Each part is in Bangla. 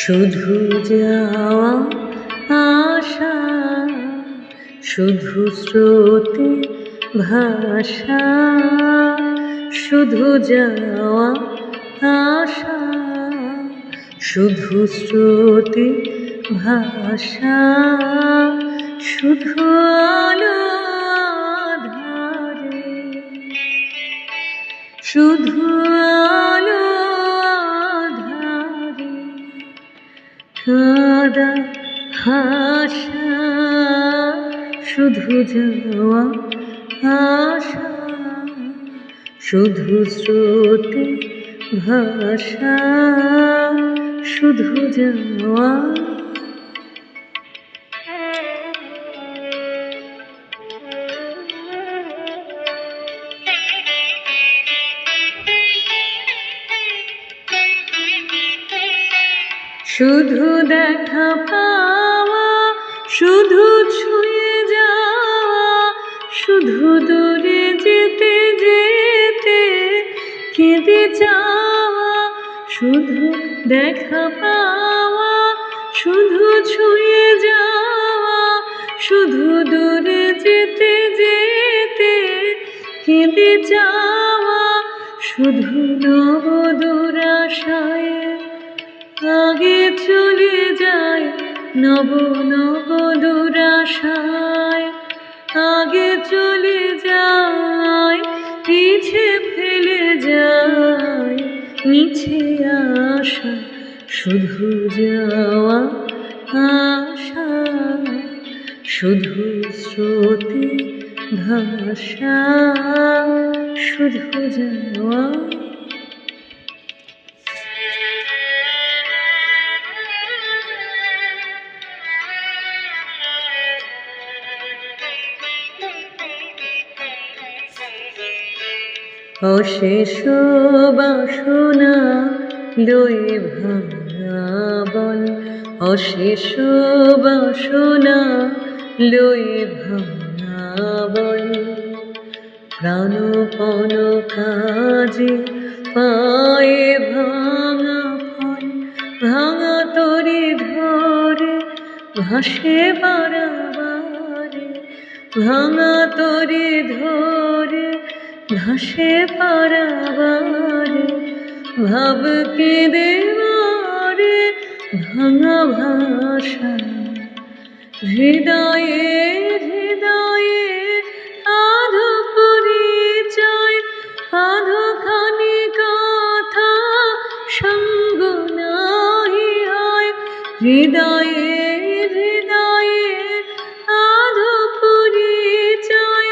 শুধু যাওয়া আশা, শুধু স্রোতে ভাষা, শুধু যাওয়া আশা, শুধু স্রোতে ভাষা, শুধু আলো আঁধারে, শুধু আলো আঁধারে, কাঁদা হাসা, শুধু যাওয়া আশা, শুধু স্রোতে ভাষা, শুধু যাওয়া। শুধু দেখা পাওয়া, শুধু ছুঁয়ে যাওয়া, শুধু দূরে যেতে যেতে কেঁদে যাওয়া, শুধু দেখা পাওয়া, শুধু ছুঁয়ে যাওয়া, শুধু দূরে যেতে যেতে কেঁদে যাওয়া, শুধু নব দুরাশায় আগে চলে যায়, নব নব দুরাশায় আগে চলে যায়, পিছে ফেলে যায় মিছে আশা, শুধু যাওয়া আশা, শুধু স্রোতে ভাষা, শুধু যাওয়া। অশেষ বাসনা লয়ে ভাঙা বল, অশেষ বাসনা লয়ে ভাঙা বল, প্রাণপণ কাজে পায়ে ভাঙা ফল, ভাঙা তরি ধরে ভাসে বারাবারে, ভাঙা তরি ধরে ভাসে পারাবারে, ভাব কেঁদে মারে ভাঙা ভাষা, হৃদয়ে হৃদয়ে আধো পরিচয়, আধো খানি কথা সঙ্গ নাহি হয়, হৃদয়ে হৃদয়ে আধো পরিচয়,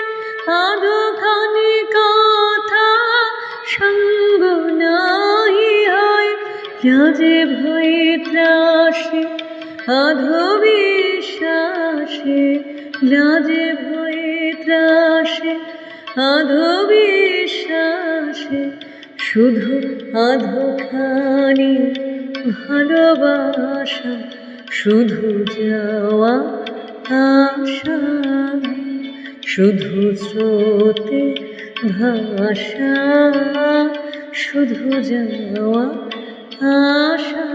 আধো খানি কথা সঙ্গ নাহি হয়, লাজে ভয়ে ত্রাসে আধো বিশ্বাসে, লাজে ভয়ে ত্রাসে আধো বিশ্বাসে, শুধু আধো খানি ভালোবাসা, শুধু যাওয়া আশা, শুধু স্রোতে ভাষা, শুধু যাওয়া আশা।